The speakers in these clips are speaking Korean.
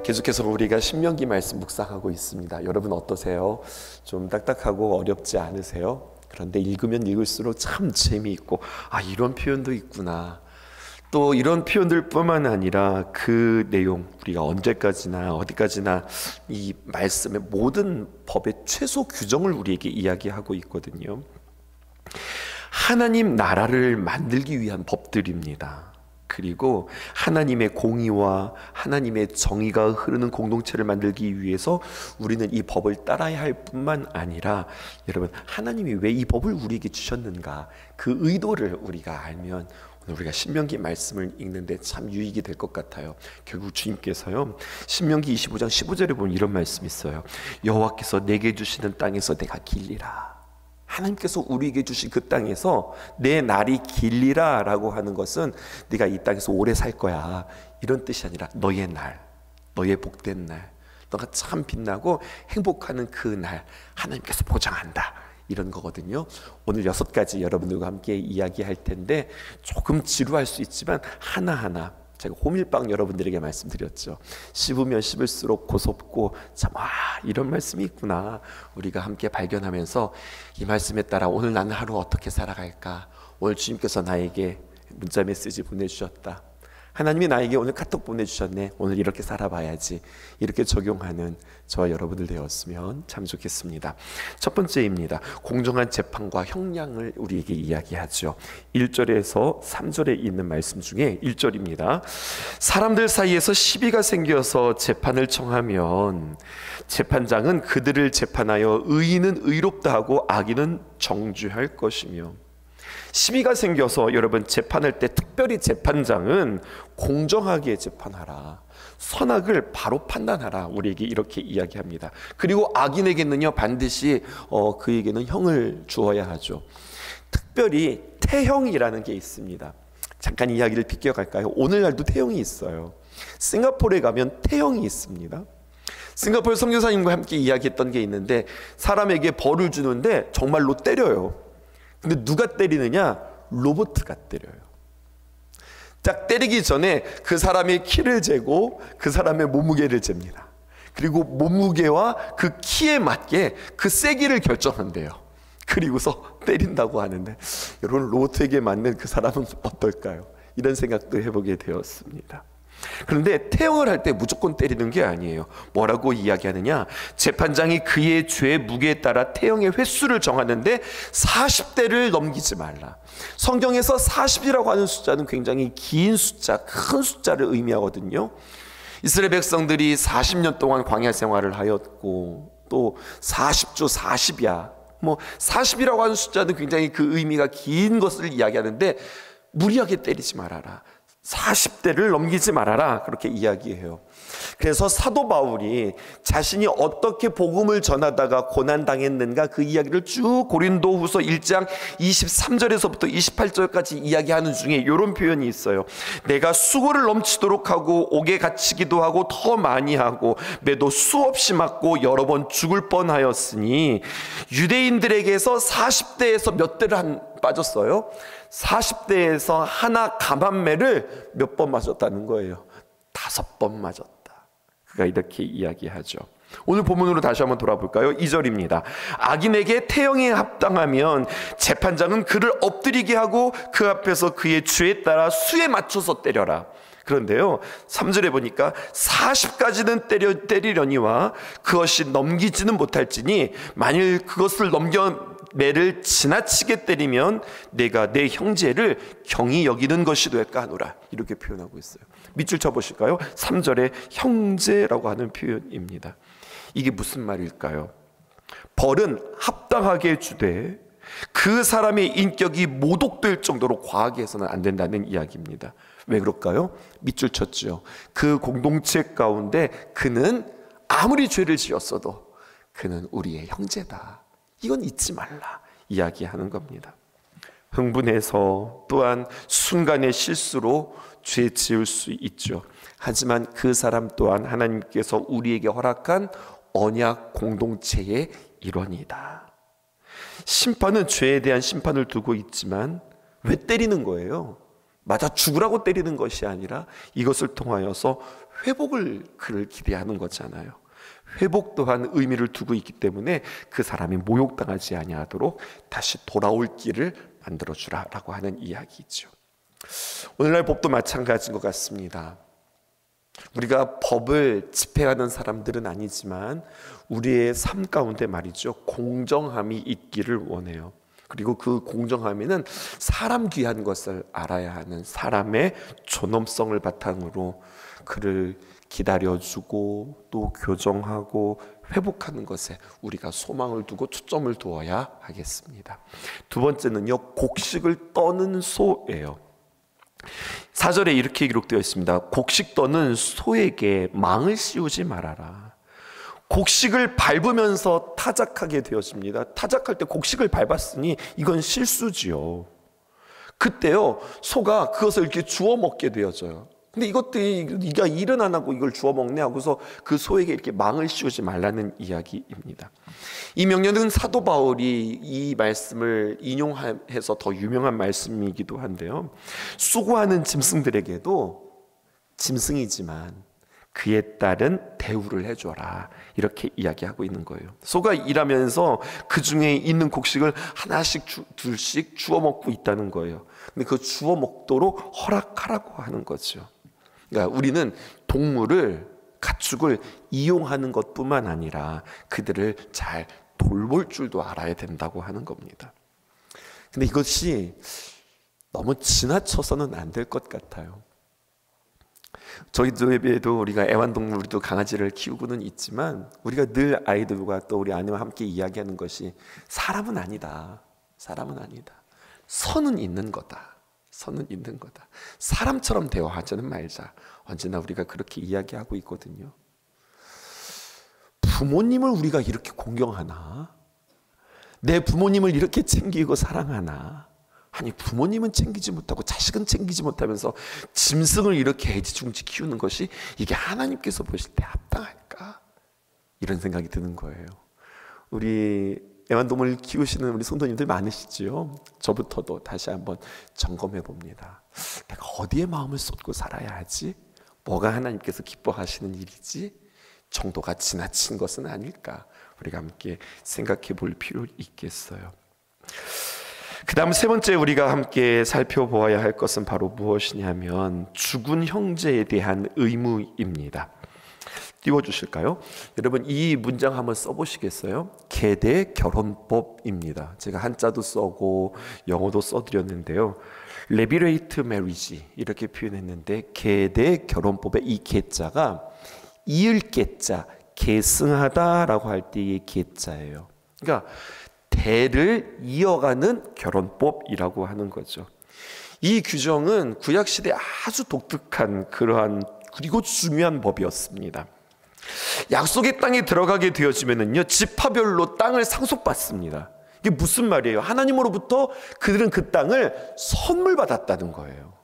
계속해서 우리가 신명기 말씀 묵상하고 있습니다. 여러분 어떠세요? 좀 딱딱하고 어렵지 않으세요? 그런데 읽으면 읽을수록 참 재미있고, 이런 표현도 있구나. 또 이런 표현들 뿐만 아니라 그 내용, 우리가 언제까지나 어디까지나 이 말씀의 모든 법의 최소 규정을 우리에게 이야기하고 있거든요. 하나님 나라를 만들기 위한 법들입니다. 그리고 하나님의 공의와 하나님의 정의가 흐르는 공동체를 만들기 위해서 우리는 이 법을 따라야 할 뿐만 아니라, 여러분, 하나님이 왜 이 법을 우리에게 주셨는가, 그 의도를 우리가 알면 오늘 우리가 신명기 말씀을 읽는데 참 유익이 될 것 같아요. 결국 주님께서요, 신명기 25장 15절에 보면 이런 말씀이 있어요. 여호와께서 내게 주시는 땅에서 내가 길리라. 하나님께서 우리에게 주신 그 땅에서 내 날이 길리라 라고 하는 것은 네가 이 땅에서 오래 살 거야, 이런 뜻이 아니라 너의 날, 너의 복된 날, 너가 참 빛나고 행복하는 그 날 하나님께서 보장한다, 이런 거거든요. 오늘 6가지 여러분들과 함께 이야기할 텐데 조금 지루할 수 있지만 하나하나 제가 호밀빵 여러분들에게 말씀드렸죠. 씹으면 씹을수록 고소고 참 이런 말씀이 있구나, 우리가 함께 발견하면서 이 말씀에 따라 오늘 나는 하루 어떻게 살아갈까. 오늘 주님께서 나에게 문자 메시지 보내주셨다, 하나님이 나에게 오늘 카톡 보내주셨네, 오늘 이렇게 살아봐야지, 이렇게 적용하는 저와 여러분들 되었으면 참 좋겠습니다. 첫 번째입니다. 공정한 재판과 형량을 우리에게 이야기하죠. 1절에서 3절에 있는 말씀 중에 1절입니다. 사람들 사이에서 시비가 생겨서 재판을 청하면 재판장은 그들을 재판하여 의인은 의롭다 하고 악인은 정죄할 것이며. 시비가 생겨서 여러분 재판할 때 특별히 재판장은 공정하게 재판하라, 선악을 바로 판단하라, 우리에게 이렇게 이야기합니다. 그리고 악인에게는요 반드시 그에게는 형을 주어야 하죠. 특별히 태형이라는 게 있습니다. 잠깐 이야기를 비껴갈까요? 오늘날도 태형이 있어요. 싱가포르에 가면 태형이 있습니다. 싱가포르 선교사님과 함께 이야기했던 게 있는데, 사람에게 벌을 주는데 정말로 때려요. 근데 누가 때리느냐? 로봇가 때려요. 딱 때리기 전에 그 사람의 키를 재고 그 사람의 몸무게를 잽니다. 그리고 몸무게와 그 키에 맞게 그 세기를 결정한대요. 그리고서 때린다고 하는데, 여러분, 로봇에게 맞는 그 사람은 어떨까요? 이런 생각도 해보게 되었습니다. 그런데 태형을 할 때 무조건 때리는 게 아니에요. 뭐라고 이야기하느냐? 재판장이 그의 죄의 무게에 따라 태형의 횟수를 정하는데 40대를 넘기지 말라. 성경에서 40이라고 하는 숫자는 굉장히 긴 숫자, 큰 숫자를 의미하거든요. 이스라엘 백성들이 40년 동안 광야 생활을 하였고, 또 40주 40이야, 40이라고 하는 숫자는 굉장히 그 의미가 긴 것을 이야기하는데, 무리하게 때리지 말아라, 40대를 넘기지 말아라, 그렇게 이야기해요. 그래서 사도 바울이 자신이 어떻게 복음을 전하다가 고난당했는가, 그 이야기를 쭉 고린도후서 1장 23절에서부터 28절까지 이야기하는 중에 이런 표현이 있어요. 내가 수고를 넘치도록 하고 옥에 갇히기도 하고 더 많이 하고 매도 수없이 맞고 여러 번 죽을 뻔하였으니, 유대인들에게서 40대에서 몇 대를 빠졌어요? 40대에서 하나 감한매를 몇 번 맞았다는 거예요. 5번 맞았다. 그가 이렇게 이야기하죠. 오늘 본문으로 다시 한번 돌아볼까요? 2절입니다. 악인에게 태형에 합당하면 재판장은 그를 엎드리게 하고 그 앞에서 그의 죄에 따라 수에 맞춰서 때려라. 그런데요, 3절에 보니까 40까지는 때리려니와 그것이 넘기지는 못할지니, 만일 그것을 매를 지나치게 때리면 내가 내 형제를 경히 여기는 것이 될까 하노라, 이렇게 표현하고 있어요. 밑줄 쳐보실까요? 3절에 형제라고 하는 표현입니다. 이게 무슨 말일까요? 벌은 합당하게 주되 그 사람의 인격이 모독될 정도로 과하게 해서는 안 된다는 이야기입니다. 왜 그럴까요? 밑줄 쳤죠. 그 공동체 가운데 그는 아무리 죄를 지었어도 그는 우리의 형제다, 이건 잊지 말라 이야기하는 겁니다. 흥분해서 또한 순간의 실수로 죄 지을 수 있죠. 하지만 그 사람 또한 하나님께서 우리에게 허락한 언약 공동체의 일원이다. 심판은 죄에 대한 심판을 두고 있지만 왜 때리는 거예요? 맞아 죽으라고 때리는 것이 아니라 이것을 통하여서 회복을 그를 기대하는 거잖아요. 회복 또한 의미를 두고 있기 때문에 그 사람이 모욕당하지 아니하도록 다시 돌아올 길을 만들어주라라고 하는 이야기죠. 오늘날 법도 마찬가지인 것 같습니다. 우리가 법을 집행하는 사람들은 아니지만 우리의 삶 가운데 말이죠, 공정함이 있기를 원해요. 그리고 그 공정함에는 사람 귀한 것을 알아야 하는, 사람의 존엄성을 바탕으로 그를 기다려주고 또 교정하고 회복하는 것에 우리가 소망을 두고 초점을 두어야 하겠습니다. 두 번째는요, 곡식을 떠는 소예요. 4절에 이렇게 기록되어 있습니다. 곡식 떠는 소에게 망을 씌우지 말아라. 곡식을 밟으면서 타작하게 되어집니다. 타작할 때 곡식을 밟았으니 이건 실수지요. 그때요, 소가 그것을 이렇게 주워 먹게 되어져요. 근데 이것들이 네가 일은 안 하고 이걸 주워 먹네 하고서 그 소에게 이렇게 망을 씌우지 말라는 이야기입니다. 이 명령은 사도 바울이 이 말씀을 인용해서 더 유명한 말씀이기도 한데요, 수고하는 짐승들에게도 짐승이지만 그에 따른 대우를 해줘라, 이렇게 이야기하고 있는 거예요. 소가 일하면서 그 중에 있는 곡식을 하나씩 둘씩 주워 먹고 있다는 거예요. 근데 그 주워 먹도록 허락하라고 하는 거죠. 그러니까 우리는 동물을, 가축을 이용하는 것뿐만 아니라 그들을 잘 돌볼 줄도 알아야 된다고 하는 겁니다. 근데 이것이 너무 지나쳐서는 안 될 것 같아요. 저희 집에도 우리가 애완동물도 강아지를 키우고는 있지만 우리가 늘 아이들과 또 우리 아내와 함께 이야기하는 것이 사람은 아니다. 사람은 아니다. 선은 있는 거다. 선은 있는 거다. 사람처럼 대화하지는 말자. 언제나 우리가 그렇게 이야기하고 있거든요. 부모님을 우리가 이렇게 공경하나? 내 부모님을 이렇게 챙기고 사랑하나? 아니, 부모님은 챙기지 못하고 자식은 챙기지 못하면서 짐승을 이렇게 애지중지 키우는 것이 이게 하나님께서 보실 때 합당할까? 이런 생각이 드는 거예요. 우리 애완동물 키우시는 우리 성도님들 많으시지요? 저부터도 다시 한번 점검해 봅니다. 내가 어디에 마음을 쏟고 살아야 하지? 뭐가 하나님께서 기뻐하시는 일이지? 정도가 지나친 것은 아닐까? 우리가 함께 생각해 볼 필요 있겠어요. 그 다음 세 번째 우리가 함께 살펴보아야 할 것은 바로 무엇이냐면 죽은 형제에 대한 의무입니다. 띄워주실까요? 여러분, 이 문장 한번 써보시겠어요? 계대 결혼법입니다. 제가 한자도 써고 영어도 써드렸는데요, 레비레이트 메리지 이렇게 표현했는데, 계대 결혼법의 이 계자가 이을 계자, 계승하다라고 할 때의 계자예요. 그러니까 대를 이어가는 결혼법이라고 하는 거죠. 이 규정은 구약시대에 아주 독특한 그러한 그리고 중요한 법이었습니다. 약속의 땅에 들어가게 되어지면은요, 지파별로 땅을 상속받습니다. 이게 무슨 말이에요? 하나님으로부터 그들은 그 땅을 선물 받았다는 거예요.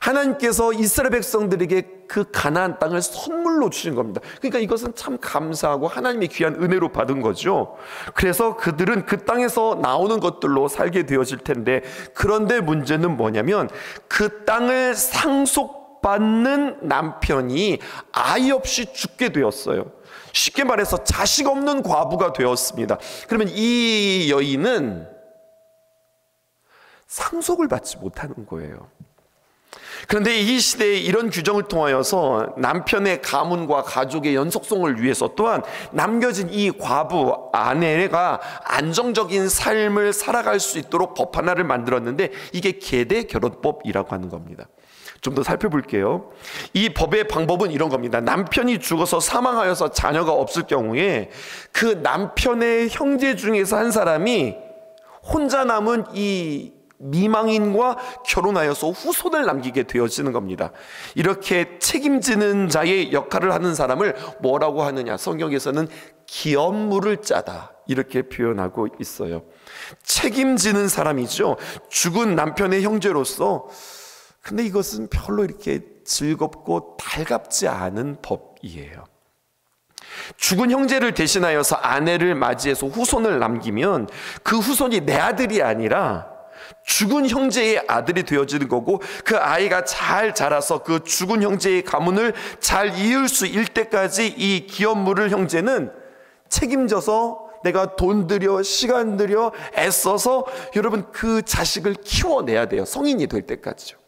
하나님께서 이스라엘 백성들에게 그 가나안 땅을 선물로 주신 겁니다. 그러니까 이것은 참 감사하고 하나님의 귀한 은혜로 받은 거죠. 그래서 그들은 그 땅에서 나오는 것들로 살게 되어질 텐데, 그런데 문제는 뭐냐면 그 땅을 상속받는 남편이 아이 없이 죽게 되었어요. 쉽게 말해서 자식 없는 과부가 되었습니다. 그러면 이 여인은 상속을 받지 못하는 거예요. 그런데 이 시대에 이런 규정을 통하여서 남편의 가문과 가족의 연속성을 위해서 또한 남겨진 이 과부 아내가 안정적인 삶을 살아갈 수 있도록 법 하나를 만들었는데, 이게 계대 결혼법이라고 하는 겁니다. 좀 더 살펴볼게요. 이 법의 방법은 이런 겁니다. 남편이 죽어서 사망하여서 자녀가 없을 경우에 그 남편의 형제 중에서 한 사람이 혼자 남은 이 미망인과 결혼하여서 후손을 남기게 되어지는 겁니다. 이렇게 책임지는 자의 역할을 하는 사람을 뭐라고 하느냐? 성경에서는 기업물을 짜다 이렇게 표현하고 있어요. 책임지는 사람이죠. 죽은 남편의 형제로서. 근데 이것은 별로 이렇게 즐겁고 달갑지 않은 법이에요. 죽은 형제를 대신하여서 아내를 맞이해서 후손을 남기면 그 후손이 내 아들이 아니라 죽은 형제의 아들이 되어지는 거고, 그 아이가 잘 자라서 그 죽은 형제의 가문을 잘 이을 수 있을 때까지 이 기업 물을 형제는 책임져서 내가 돈 들여 시간 들여 애써서 여러분 그 자식을 키워내야 돼요. 성인이 될 때까지요.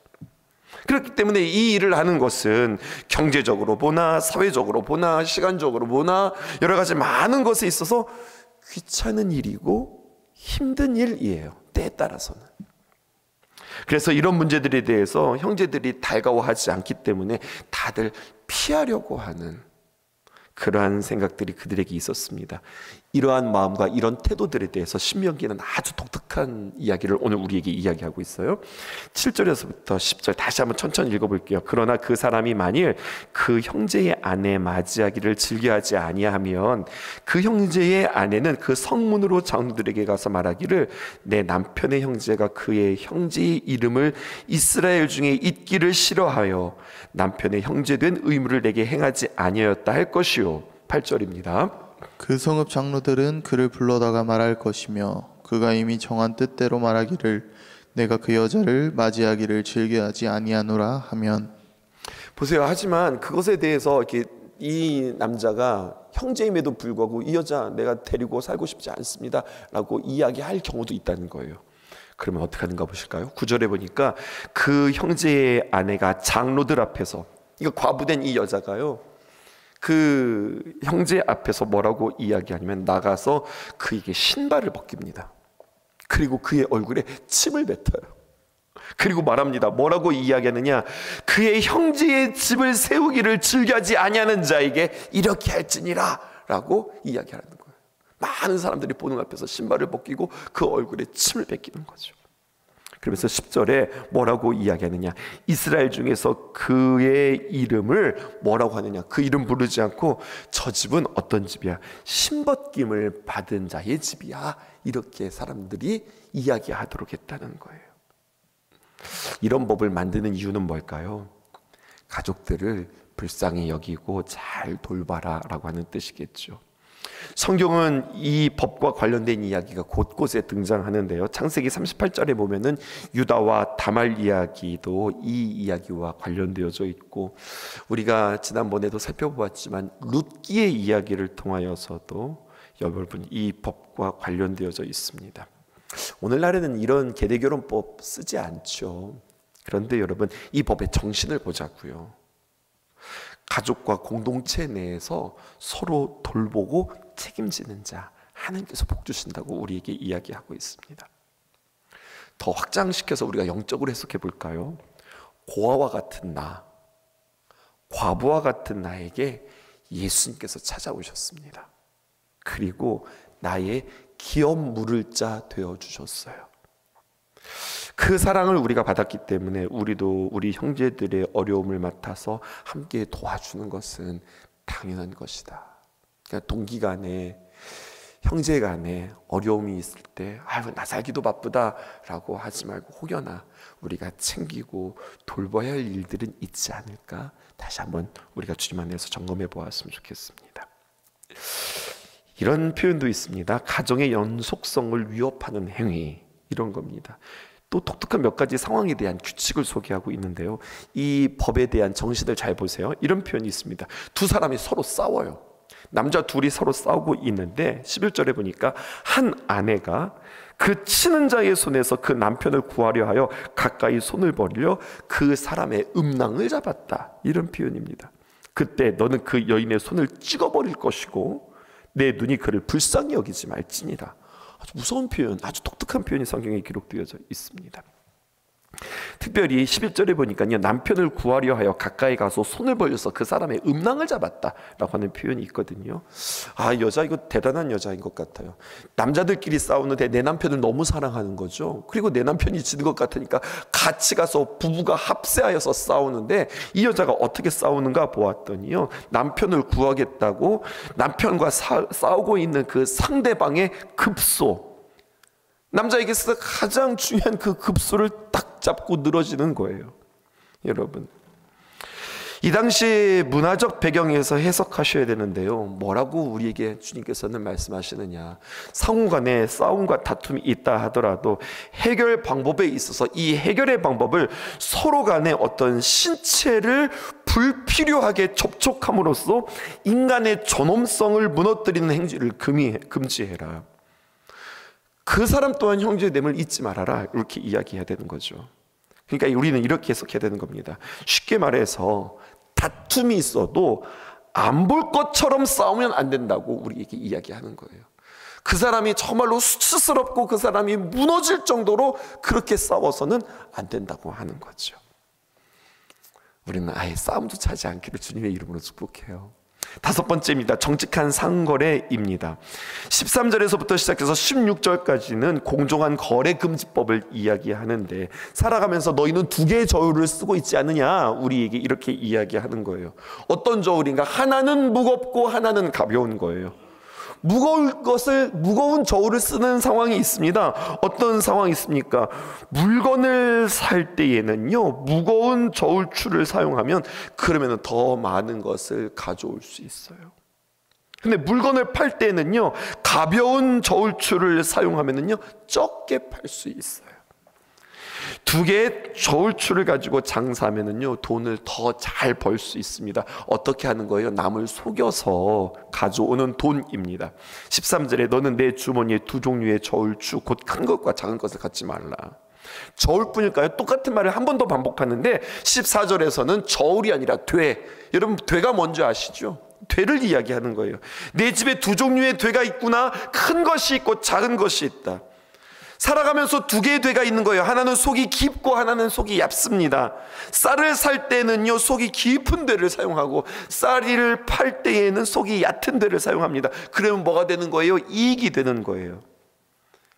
그렇기 때문에 이 일을 하는 것은 경제적으로 보나 사회적으로 보나 시간적으로 보나 여러 가지 많은 것에 있어서 귀찮은 일이고 힘든 일이에요, 때에 따라서는. 그래서 이런 문제들에 대해서 형제들이 달가워하지 않기 때문에 다들 피하려고 하는 그러한 생각들이 그들에게 있었습니다. 이러한 마음과 이런 태도들에 대해서 신명기는 아주 독특한 이야기를 오늘 우리에게 이야기하고 있어요. 7절에서부터 10절 다시 한번 천천히 읽어볼게요. 그러나 그 사람이 만일 그 형제의 아내 맞이하기를 즐겨하지 아니하면 그 형제의 아내는 그 성문으로 장로들에게 가서 말하기를 내 남편의 형제가 그의 형제의 이름을 이스라엘 중에 잊기를 싫어하여 남편의 형제된 의무를 내게 행하지 아니하였다 할 것이요. 8절입니다. 그 성읍 장로들은 그를 불러다가 말할 것이며 그가 이미 정한 뜻대로 말하기를 내가 그 여자를 맞이하기를 즐겨하지 아니하노라 하면. 보세요. 하지만 그것에 대해서 이렇게 이 남자가 형제임에도 불구하고 이 여자 내가 데리고 살고 싶지 않습니다 라고 이야기할 경우도 있다는 거예요. 그러면 어떻게 하는가 보실까요? 9절에 보니까 그 형제의 아내가 장로들 앞에서, 이거 과부된 이 여자가요, 그 형제 앞에서 뭐라고 이야기하냐면 나가서 그에게 신발을 벗깁니다. 그리고 그의 얼굴에 침을 뱉어요. 그리고 말합니다. 뭐라고 이야기하느냐, 그의 형제의 집을 세우기를 즐겨하지 아니하는 자에게 이렇게 할지니라 라고 이야기하는 거예요. 많은 사람들이 보는 앞에서 신발을 벗기고 그 얼굴에 침을 뱉기는 거죠. 그러면서 10절에 뭐라고 이야기하느냐, 이스라엘 중에서 그의 이름을 뭐라고 하느냐, 그 이름 부르지 않고 저 집은 어떤 집이야, 신벗김을 받은 자의 집이야, 이렇게 사람들이 이야기하도록 했다는 거예요. 이런 법을 만드는 이유는 뭘까요? 가족들을 불쌍히 여기고 잘 돌봐라 라고 하는 뜻이겠죠. 성경은 이 법과 관련된 이야기가 곳곳에 등장하는데요. 창세기 38절에 보면은 유다와 다말 이야기도 이 이야기와 관련되어져 있고, 우리가 지난번에도 살펴보았지만 룻기의 이야기를 통하여서도 여러분 이 법과 관련되어져 있습니다. 오늘날에는 이런 계대결혼법 쓰지 않죠. 그런데 여러분 이 법의 정신을 보자고요. 가족과 공동체 내에서 서로 돌보고 책임지는 자 하나님께서 복 주신다고 우리에게 이야기하고 있습니다. 더 확장시켜서 우리가 영적으로 해석해 볼까요? 고아와 같은 나, 과부와 같은 나에게 예수님께서 찾아오셨습니다. 그리고 나의 기업 물을 자 되어주셨어요. 그 사랑을 우리가 받았기 때문에 우리도 우리 형제들의 어려움을 맡아서 함께 도와주는 것은 당연한 것이다. 그러니까 동기간에, 형제간에 어려움이 있을 때 아이고 나 살기도 바쁘다라고 하지 말고 혹여나 우리가 챙기고 돌봐야 할 일들은 있지 않을까, 다시 한번 우리가 주님 안에서 점검해 보았으면 좋겠습니다. 이런 표현도 있습니다. 가정의 연속성을 위협하는 행위, 이런 겁니다. 또 독특한 몇 가지 상황에 대한 규칙을 소개하고 있는데요. 이 법에 대한 정신을 잘 보세요. 이런 표현이 있습니다. 두 사람이 서로 싸워요. 남자 둘이 서로 싸우고 있는데 11절에 보니까 한 아내가 그 치는 자의 손에서 그 남편을 구하려 하여 가까이 손을 벌려 그 사람의 음낭을 잡았다, 이런 표현입니다. 그때 너는 그 여인의 손을 찍어버릴 것이고 내 눈이 그를 불쌍히 여기지 말지니라. 아주 무서운 표현, 아주 독특한 표현이 성경에 기록되어져 있습니다. 특별히 11절에 보니까요, 남편을 구하려 하여 가까이 가서 손을 벌려서 그 사람의 음낭을 잡았다라고 하는 표현이 있거든요. 아, 여자 이거 대단한 여자인 것 같아요. 남자들끼리 싸우는데 내 남편을 너무 사랑하는 거죠. 그리고 내 남편이 지는 것 같으니까 같이 가서 부부가 합세하여서 싸우는데, 이 여자가 어떻게 싸우는가 보았더니요, 남편을 구하겠다고 남편과 싸우고 있는 그 상대방의 급소, 남자에게 있어서 가장 중요한 그 급소를 딱 잡고 늘어지는 거예요. 여러분, 이 당시 문화적 배경에서 해석하셔야 되는데요, 뭐라고 우리에게 주님께서는 말씀하시느냐. 상호 간에 싸움과 다툼이 있다 하더라도 해결 방법에 있어서 이 해결의 방법을 서로 간에 어떤 신체를 불필요하게 접촉함으로써 인간의 존엄성을 무너뜨리는 행위를 금지해라. 그 사람 또한 형제됨을 잊지 말아라, 이렇게 이야기해야 되는 거죠. 그러니까 우리는 이렇게 해석해야 되는 겁니다. 쉽게 말해서 다툼이 있어도 안 볼 것처럼 싸우면 안 된다고 우리에게 이야기하는 거예요. 그 사람이 정말로 수치스럽고 그 사람이 무너질 정도로 그렇게 싸워서는 안 된다고 하는 거죠. 우리는 아예 싸움조차 하지 않기를 주님의 이름으로 축복해요. 다섯 번째입니다. 정직한 상거래입니다. 13절에서부터 시작해서 16절까지는 공정한 거래 금지법을 이야기하는데, 살아가면서 너희는 두 개의 저울을 쓰고 있지 않느냐, 우리에게 이렇게 이야기하는 거예요. 어떤 저울인가? 하나는 무겁고 하나는 가벼운 거예요. 무거운 저울을 쓰는 상황이 있습니다. 어떤 상황이 있습니까? 물건을 살 때에는요, 무거운 저울추를 사용하면 그러면 더 많은 것을 가져올 수 있어요. 근데 물건을 팔 때는요, 가벼운 저울추를 사용하면요, 적게 팔 수 있어요. 두 개의 저울추를 가지고 장사하면은요, 돈을 더 잘 벌 수 있습니다. 어떻게 하는 거예요? 남을 속여서 가져오는 돈입니다. 13절에 너는 내 주머니에 두 종류의 저울추 곧 큰 것과 작은 것을 갖지 말라. 저울뿐일까요? 똑같은 말을 한 번 더 반복하는데 14절에서는 저울이 아니라 돼. 여러분, 돼가 뭔지 아시죠? 돼를 이야기하는 거예요. 내 집에 두 종류의 돼가 있구나. 큰 것이 있고 작은 것이 있다. 살아가면서 두 개의 돼가 있는 거예요. 하나는 속이 깊고 하나는 속이 얇습니다. 쌀을 살 때는요, 속이 깊은 돼를 사용하고 쌀을 팔 때에는 속이 얕은 돼를 사용합니다. 그러면 뭐가 되는 거예요? 이익이 되는 거예요.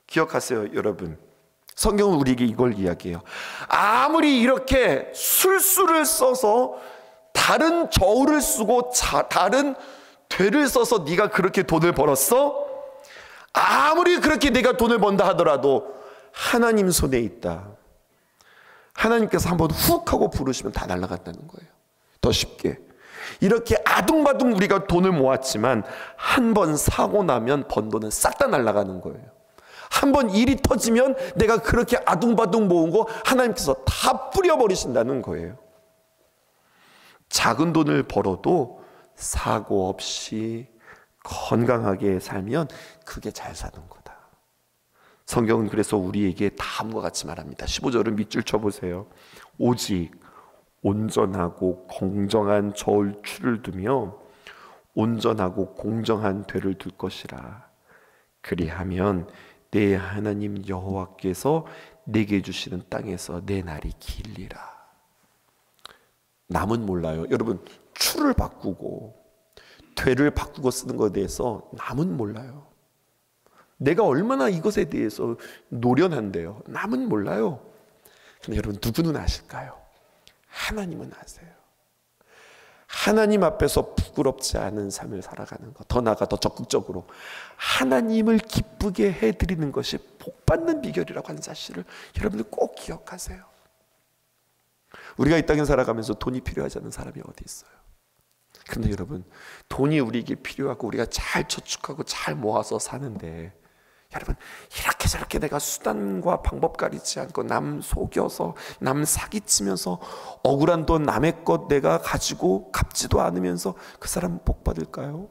기억하세요, 여러분. 성경은 우리에게 이걸 이야기해요. 아무리 이렇게 술수를 써서 다른 저울을 쓰고 다른 돼를 써서 네가 그렇게 돈을 벌었어? 아무리 그렇게 내가 돈을 번다 하더라도 하나님 손에 있다. 하나님께서 한번 훅 하고 부르시면 다 날아간다는 거예요. 더 쉽게, 이렇게 아둥바둥 우리가 돈을 모았지만 한 번 사고 나면 번 돈은 싹 다 날아가는 거예요. 한 번 일이 터지면 내가 그렇게 아둥바둥 모은 거 하나님께서 다 뿌려버리신다는 거예요. 작은 돈을 벌어도 사고 없이 건강하게 살면 그게 잘 사는 거다. 성경은 그래서 우리에게 다음과 같이 말합니다. 15절은 밑줄 쳐보세요. 오직 온전하고 공정한 저울추를 두며 온전하고 공정한 되를 둘 것이라. 그리하면 내 하나님 여호와께서 내게 주시는 땅에서 내 날이 길리라. 남은 몰라요. 여러분, 추를 바꾸고 되를 바꾸고 쓰는 것에 대해서 남은 몰라요. 내가 얼마나 이것에 대해서 노련한데요. 남은 몰라요. 근데 여러분, 누구는 아실까요? 하나님은 아세요. 하나님 앞에서 부끄럽지 않은 삶을 살아가는 것, 더 나아가 더 적극적으로 하나님을 기쁘게 해드리는 것이 복받는 비결이라고 하는 사실을 여러분들 꼭 기억하세요. 우리가 이 땅에 살아가면서 돈이 필요하지 않은 사람이 어디 있어요? 그런데 여러분, 돈이 우리에게 필요하고 우리가 잘 저축하고 잘 모아서 사는데, 여러분, 이렇게 저렇게 내가 수단과 방법 가리지 않고 남 속여서 남 사기치면서 억울한 돈 남의 것 내가 가지고 갚지도 않으면서 그 사람은 복 받을까요?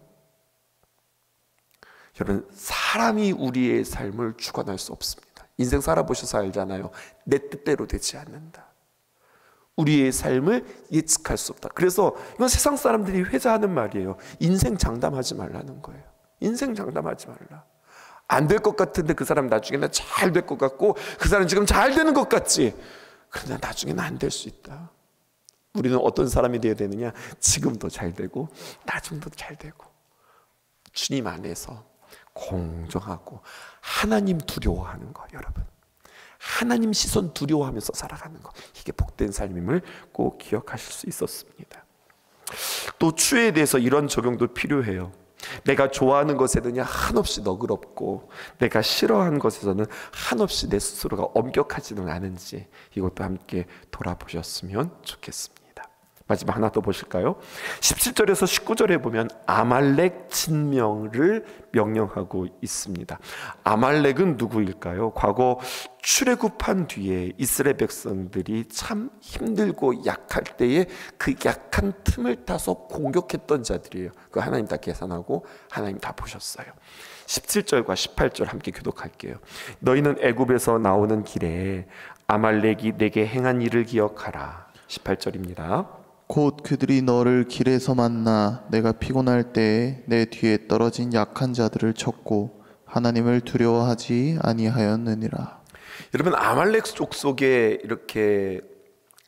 여러분, 사람이 우리의 삶을 주관할 수 없습니다. 인생 살아보셔서 알잖아요. 내 뜻대로 되지 않는다. 우리의 삶을 예측할 수 없다. 그래서 이건 세상 사람들이 회자하는 말이에요. 인생 장담하지 말라는 거예요. 인생 장담하지 말라. 안 될 것 같은데 그 사람 나중에는 잘 될 것 같고, 그 사람 지금 잘 되는 것 같지. 그러나 나중에는 안 될 수 있다. 우리는 어떤 사람이 되어야 되느냐? 지금도 잘 되고 나중도 잘 되고 주님 안에서 공정하고 하나님 두려워하는 거. 여러분, 하나님 시선 두려워하면서 살아가는 것, 이게 복된 삶임을 꼭 기억하실 수 있었습니다. 또 추에 대해서 이런 적용도 필요해요. 내가 좋아하는 것에는 한없이 너그럽고 내가 싫어하는 것에서는 한없이 내 스스로가 엄격하지는 않은지, 이것도 함께 돌아보셨으면 좋겠습니다. 마지막 하나 더 보실까요? 17절에서 19절에 보면 아말렉 진명을 명령하고 있습니다. 아말렉은 누구일까요? 과거 출애굽한 뒤에 이스라엘 백성들이 참 힘들고 약할 때에 그 약한 틈을 타서 공격했던 자들이에요. 그 하나님 다 계산하고 하나님 다 보셨어요. 17절과 18절 함께 교독할게요. 너희는 애굽에서 나오는 길에 아말렉이 내게 행한 일을 기억하라. 18절입니다. 곧 그들이 너를 길에서 만나 내가 피곤할 때에 내 뒤에 떨어진 약한 자들을 쳤고 하나님을 두려워하지 아니하였느니라. 여러분, 아말렉 족속에 이렇게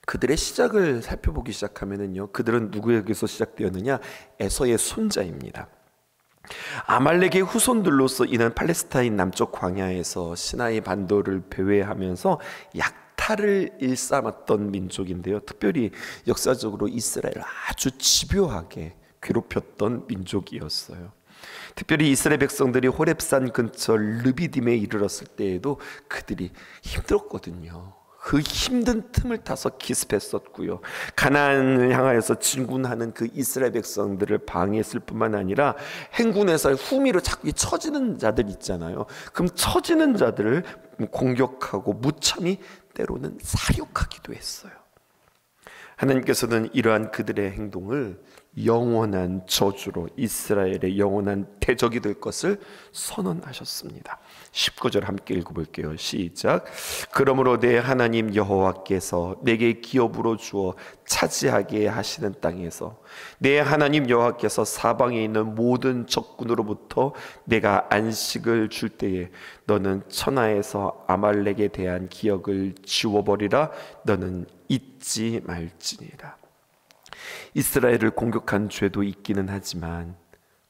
그들의 시작을 살펴보기 시작하면은요, 그들은 누구에게서 시작되었느냐? 에서의 손자입니다. 아말렉의 후손들로서 이는 팔레스타인 남쪽 광야에서 시나이 반도를 배회하면서 약탈을 일삼았던 민족인데요, 특별히 역사적으로 이스라엘을 아주 집요하게 괴롭혔던 민족이었어요. 특별히 이스라엘 백성들이 호렙산 근처 르비딤에 이르렀을 때에도 그들이 힘들었거든요. 그 힘든 틈을 타서 기습했었고요. 가나안을 향하여서 진군하는 그 이스라엘 백성들을 방해했을 뿐만 아니라 행군에서 후미로 자꾸 처지는 자들 있잖아요. 그럼 처지는 자들을 공격하고 무참히 때로는 살육하기도 했어요. 하나님께서는 이러한 그들의 행동을 영원한 저주로 이스라엘의 영원한 대적이 될 것을 선언하셨습니다. 19절 함께 읽어볼게요. 시작. 그러므로 내 하나님 여호와께서 내게 기업으로 주어 차지하게 하시는 땅에서 내 하나님 여호와께서 사방에 있는 모든 적군으로부터 내가 안식을 줄 때에 너는 천하에서 아말렉에 대한 기억을 지워버리라. 너는 잊지 말지니라. 이스라엘을 공격한 죄도 있기는 하지만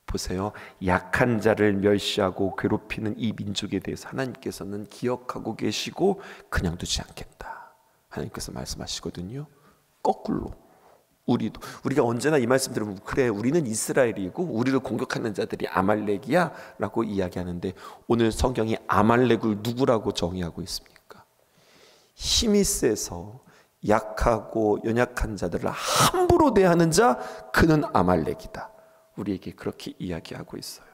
보세요, 약한 자를 멸시하고 괴롭히는 이 민족에 대해서 하나님께서는 기억하고 계시고 그냥 두지 않겠다, 하나님께서 말씀하시거든요. 거꾸로 우리가 언제나 이 말씀 들으면 그래, 우리는 이스라엘이고 우리를 공격하는 자들이 아말렉이야 라고 이야기하는데, 오늘 성경이 아말렉을 누구라고 정의하고 있습니까? 힘이 세서 약하고 연약한 자들을 함부로 대하는 자, 그는 아말렉이다. 우리에게 그렇게 이야기하고 있어요.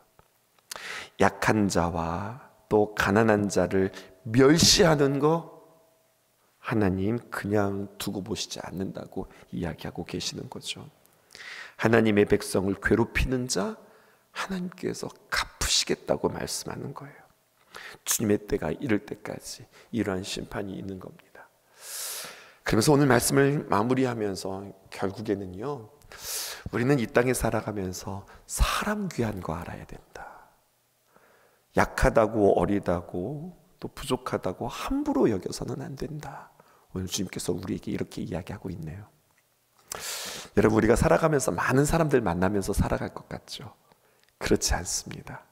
약한 자와 또 가난한 자를 멸시하는 거 하나님 그냥 두고 보시지 않는다고 이야기하고 계시는 거죠. 하나님의 백성을 괴롭히는 자, 하나님께서 갚으시겠다고 말씀하는 거예요. 주님의 때가 이를 때까지 이러한 심판이 있는 겁니다. 그러면서 오늘 말씀을 마무리하면서 결국에는요, 우리는 이 땅에 살아가면서 사람 귀한 거 알아야 된다. 약하다고 어리다고 또 부족하다고 함부로 여겨서는 안 된다. 오늘 주님께서 우리에게 이렇게 이야기하고 있네요. 여러분, 우리가 살아가면서 많은 사람들 만나면서 살아갈 것 같죠? 그렇지 않습니다.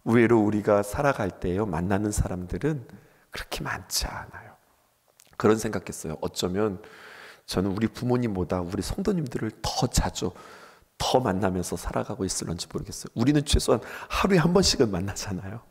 의외로 우리가 살아갈 때요, 만나는 사람들은 그렇게 많지 않아요. 그런 생각했어요. 어쩌면 저는 우리 부모님보다 우리 성도님들을 더 자주 더 만나면서 살아가고 있을런지 모르겠어요. 우리는 최소한 하루에 한 번씩은 만나잖아요.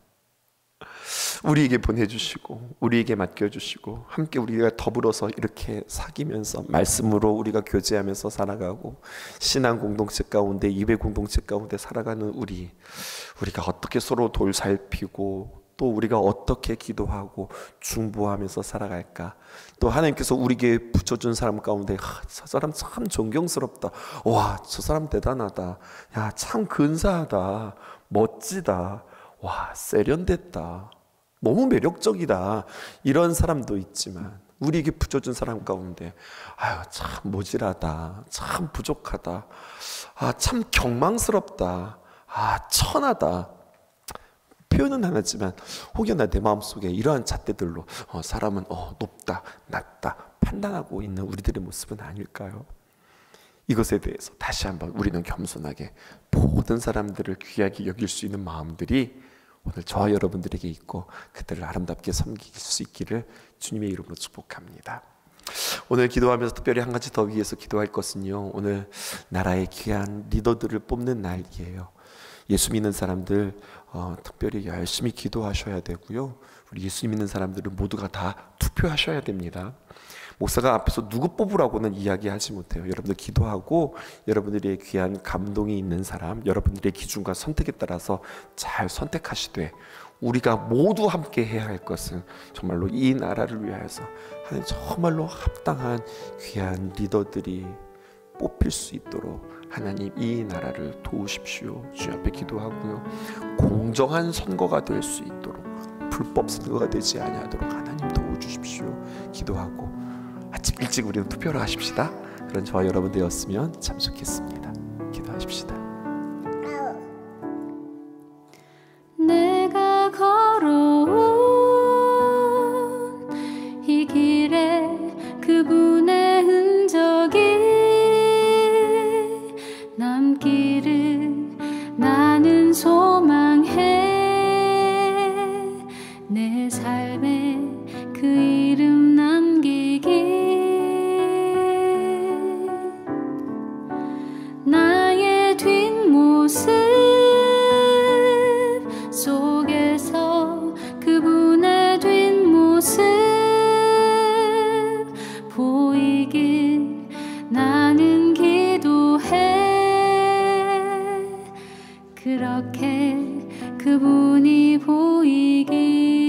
우리에게 보내주시고 우리에게 맡겨주시고 함께 우리가 더불어서 이렇게 사귀면서 말씀으로 우리가 교제하면서 살아가고 신앙 공동체 가운데, 예배 공동체 가운데 살아가는 우리가 어떻게 서로 돌 살피고 또 우리가 어떻게 기도하고 중보하면서 살아갈까? 또 하나님께서 우리에게 붙여준 사람 가운데 저 사람 참 존경스럽다, 와 저 사람 대단하다, 야 참 근사하다, 멋지다, 와 세련됐다, 너무 매력적이다, 이런 사람도 있지만 우리에게 붙여준 사람 가운데 아유 참 모질하다, 참 부족하다, 아 참 경망스럽다, 아 천하다, 표현은 안 하지만 혹여나 내 마음속에 이러한 잣대들로 사람은 높다 낮다 판단하고 있는 우리들의 모습은 아닐까요? 이것에 대해서 다시 한번 우리는 겸손하게 모든 사람들을 귀하게 여길 수 있는 마음들이 오늘 저와 여러분들에게 있고 그들을 아름답게 섬길 수 있기를 주님의 이름으로 축복합니다. 오늘 기도하면서 특별히 한 가지 더 위해서 기도할 것은요, 오늘 나라의 귀한 리더들을 뽑는 날이에요. 예수 믿는 사람들 특별히 열심히 기도하셔야 되고요, 우리 예수 믿는 사람들은 모두가 다 투표하셔야 됩니다. 목사가 앞에서 누구 뽑으라고는 이야기하지 못해요. 여러분들 기도하고 여러분들의 귀한 감동이 있는 사람, 여러분들의 기준과 선택에 따라서 잘 선택하시되, 우리가 모두 함께 해야 할 것은 정말로 이 나라를 위하여서 하나님 정말로 합당한 귀한 리더들이 뽑힐 수 있도록 하나님 이 나라를 도우십시오. 주 앞에 기도하고요. 공정한 선거가 될 수 있도록, 불법 선거가 되지 아니하도록 하나님 도와주십시오. 기도하고 아침 일찍 우리는 투표를 하십시다. 그런 저와 여러분 되었으면 참 좋겠습니다. 기도하십시다. 내가 걸어온 이 길에 그분의 흔적이 남기를 나는 소망해. 내 삶에 그 이름 남기기. 나의 뒷모습 속에서 그분의 뒷모습 보이길 나는 기도해. 그렇게 그분이 보이길.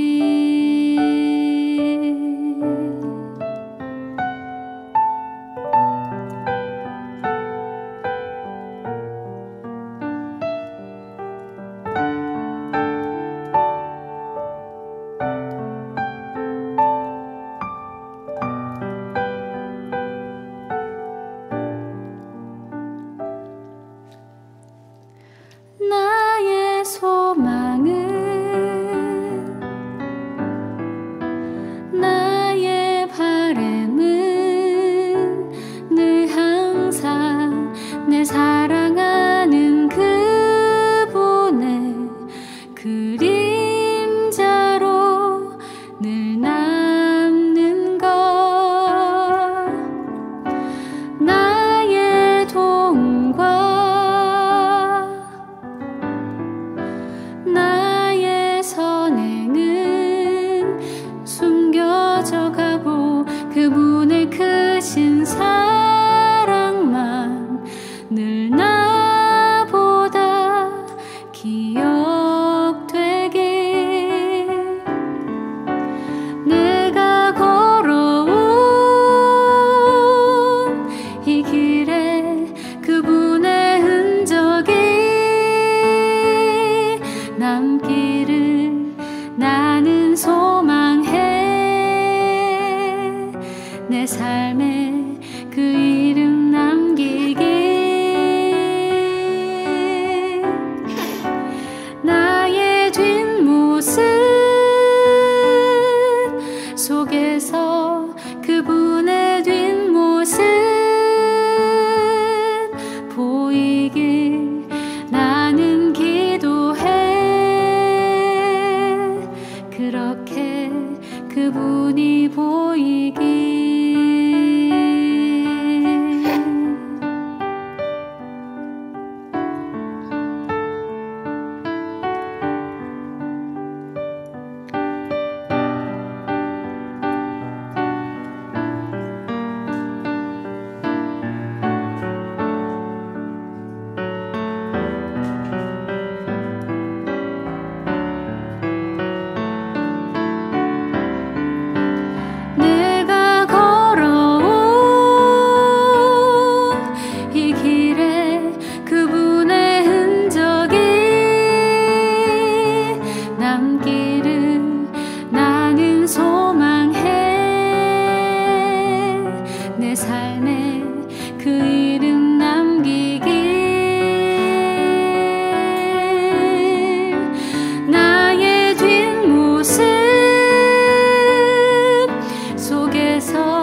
나의 소망은 나의 바램은 늘 항상 내 사랑하는 그분의 그림자로 늘 남는 것. 나의 돈과 나의 선행은 숨겨져 가고 그분의 크신 사랑만 늘 나보다 기억되길. 내가 걸어온 이 길에 그분의 흔적이 남기를 나는 소망해. 내 삶에 그 이름 남기길. 나의 뒷모습 속에서 그분의 뒷모습 보이길 나는 기도해. 그렇게 그분이 보이길. 내가 걸어온 이 길에 그분의 흔적이 남기를 나는 소망해. 내 삶에 그 이름 남기길. 나의 뒷모습 속에서